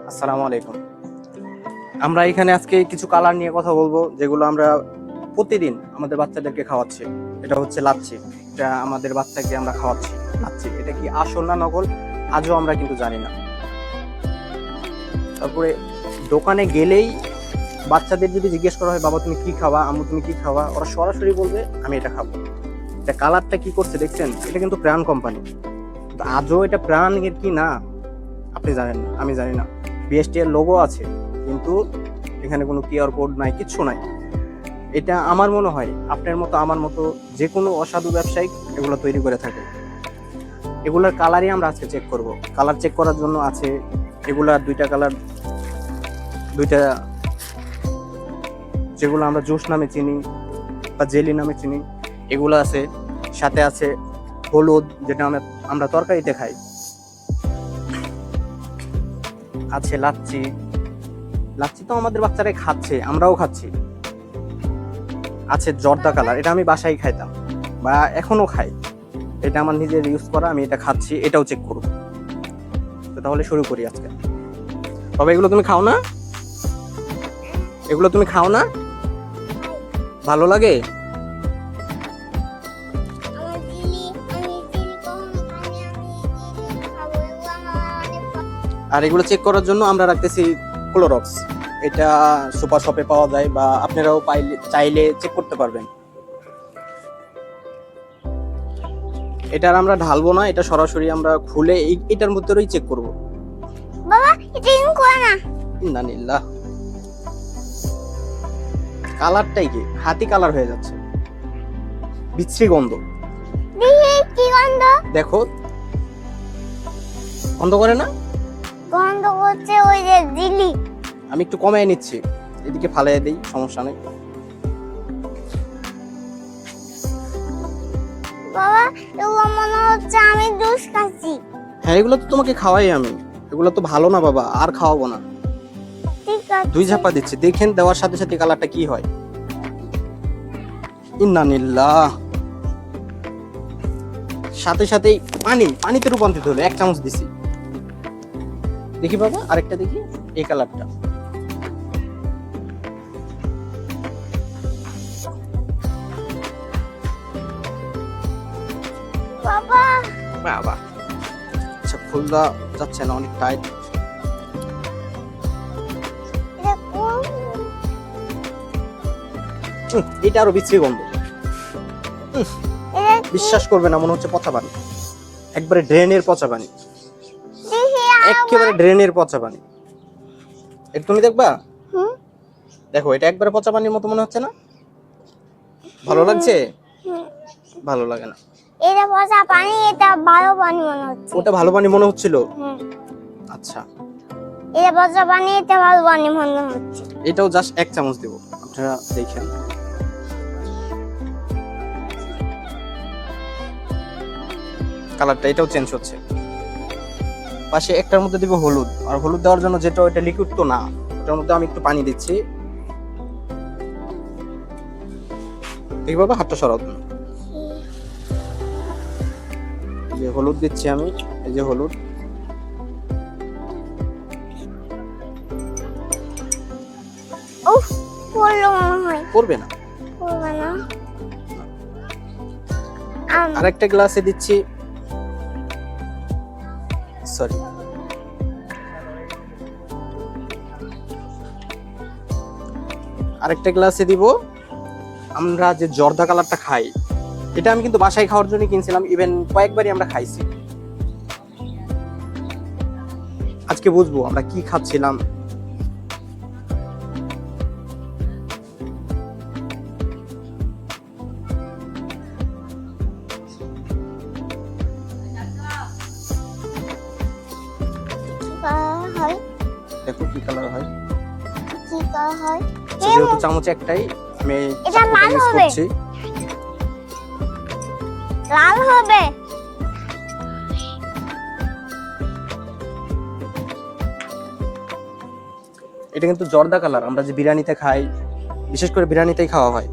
আসসালামু আলাইকুম। আমরা এখানে আজকে কিছু কালার নিয়ে কথা বলবো, যেগুলো আমরা প্রতিদিন আমাদের বাচ্চাদেরকে খাওয়াচ্ছি। এটা হচ্ছে লাচ্ছি। এটা আমাদের বাচ্চাকে আমরা খাওয়াচ্ছি লাচ্ছি। এটা কি আসল না নকল আজও আমরা কিন্তু জানি না। তারপরে দোকানে গেলেই বাচ্চাদের যদি জিজ্ঞেস করা হয়, বাবা তুমি কি খাওয়া, আম্মু তুমি কি খাওয়া, ওরা সরাসরি বলবে আমি এটা খাবো। এটা কালারটা কি করছে দেখছেন? এটা কিন্তু প্রাণ কোম্পানি। আজও এটা প্রাণ এর কি না আপনি জানেন না, আমি জানি না। বিএসটি এর লোগো আছে, কিন্তু এখানে কোনো কিউআর কোড নাই, কিচ্ছু নাই। এটা আমার মনে হয় আপনার মতো আমার মতো যে কোনো অসাধু ব্যবসায়িক এগুলো তৈরি করে থাকে। এগুলার কালারই আমরা আজকে চেক করব। কালার চেক করার জন্য আছে এগুলার দুইটা কালার, দুইটা যেগুলো আমরা জুস নামে চিনি বা জেলি নামে চিনি, এগুলো আছে। সাথে আছে হলুদ, যেটা আমরা তরকারিতে খাই। আছে লাচ্ছি। লাচ্ছি তো আমাদের বাচ্চারাই খাচ্ছে, আমরাও খাচ্ছি। আছে জর্দা কালার, এটা আমি বাসায় খাইতাম বা এখনো খাই। এটা আমার নিজের ইউজ করা, আমি এটা খাচ্ছি, এটাও চেক করব। তো তাহলে শুরু করি আজকে। তবে এগুলো তুমি খাও না? এগুলো তুমি খাও না? ভালো লাগে? আর এগুলো চেক করার জন্য আমরা রাখতেছি ক্লোরক্স। এটা সুপার শপে পাওয়া যায় বা আপনারাও চাইলে চেক করতে পারবেন। এটার আমরা ঢালবো না, এটা সরাসরি আমরা খুলে এটার মধ্যেই চেক করব। বাবা এটা ইন করে না। ইন্নালিল্লাহ। কালারটাই কি হাতি কালার হয়ে যাচ্ছে, বিশ্রী গন্ধ। দেখি কি গন্ধ? দেখো, গন্ধ করে না? গন্ধ করছে ওই যে জিলি। আমি একটু কমায় নিচ্ছি, এদিকে ফালাই দেই, সমস্যা নেই। বাবা এগুলো মনে হচ্ছে আমি জুস খাচ্ছি। হ্যাঁ, এগুলো তো তোমাকে খাওয়াই আমি। এগুলো তো ভালো না বাবা, আর খাওয়াবো না। ঠিক আছে। দুই ঝাপা দিচ্ছি, দেখেন দেওয়ার সাথে সাথে কালারটা কি হয়। ইন্নালিল্লাহ। সাথে সাথেই পানিতে রূপান্তরিত হলো। 1 চামচ দিছি। দেখি বাবা, আরেকটা দেখি, এই কালারটা। বাবা বাবা, আচ্ছা ফুলদা যাচ্ছে না, অনেক টাইট। এটা কোন? এটা আরো বিশ্রী গন্ধ। এটা বিশ্বাস করবে না, মনে হচ্ছে পচা পানি। একবারে ড্রেনের পচা পানি, দেখি একেবারে ড্রেনের পচা পানি। তুমি দেখবা, হুম দেখো এটা একবারে পচা পানির মতো মনে হচ্ছে না? ভালো লাগছে? ভালো লাগে না। এটা পচা পানি, এটা ভালো পানি মনে হচ্ছে। ওটা ভালো পানি মনে হচ্ছিল। হুম আচ্ছা, এটা পচা পানি, এটা ভালো পানি মনে হচ্ছে। এটাও জাস্ট 1 চামচ দেব, আপনারা দেখেন। কালারটা এটাও চেঞ্জ হচ্ছে। পাশে একটার মধ্যে দিব হলুদ, আর হলুদ দেওয়ার জন্য যেটা ওটা লিকুইড তো না, ওটার মধ্যে আমি একটু পানি দিচ্ছি। দেখি বাবা, হাতটা সরাও তুমি। যে হলুদ দিচ্ছি আমি, এই যে হলুদ। উফ পড়লো মনে হয়। পড়বে না। পড়বে না। আরেকটা গ্লাসে দিচ্ছি, সরি, আরেকটা গ্লাসে দিব আমরা যে জর্দা কালারটা খাই। এটা আমি কিন্তু বাসায় খাওয়ার জন্য কিনছিলাম, ইভেন কয়েকবারই আমরা খাইছি। আজকে বুঝবো আমরা কি খাচ্ছিলাম। হয় দেখো কি কালার হয়। কি কালার হয়? যেহেতু চামচ একটাই, আমি এটা লাল ইউজ হবে। করছি। লাল হবে। এটা কিন্তু জর্দা কালার, আমরা যে বিরিয়ানিতে খাই, বিশেষ করে বিরিয়ানিতেই খাওয়া হয়।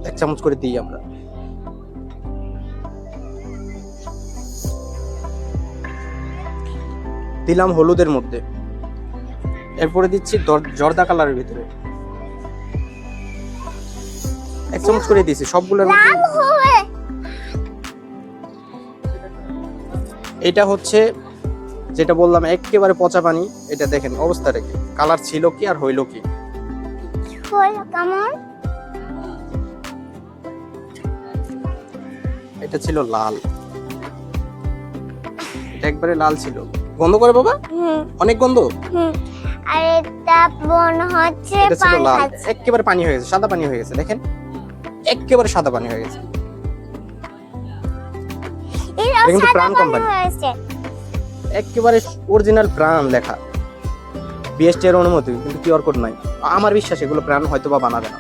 1 চামচ করে দিই আমরা। দিলাম হলুদের মধ্যে, এরপরে দিচ্ছি জর্দা কালারের ভিতরে 1 চামচ করে দিয়েছি সবগুলোর মধ্যে। লাল হবে। এটা হচ্ছে যেটা বললাম একেবারে পচা পানি। এটা দেখেন অবস্থা রেখে কালার ছিল কি আর হইলো কি। হলো কেমন? এটা ছিল লাল, এটা একবারে লাল ছিল। গন্ধ করে বাবা, হুম অনেক গন্ধ। হুম। আর এটা মনে হচ্ছে এটা ছিল পানি লাল, খাচ্ছে। একেবারে পানি হয়ে গেছে, সাদা পানি হয়ে গেছে। দেখেন একেবারে সাদা পানি হয়ে গেছে। এটা এটা কিন্তু সাদা প্রাণ পানি কোম্পানি, হয়েছে। একেবারে অরিজিনাল প্রাণ লেখা, বিএসটি এর অনুমতি, কিন্তু কিউআর কোড নাই। আমার বিশ্বাস এগুলো প্রাণ হয়তো বা বানাবে না।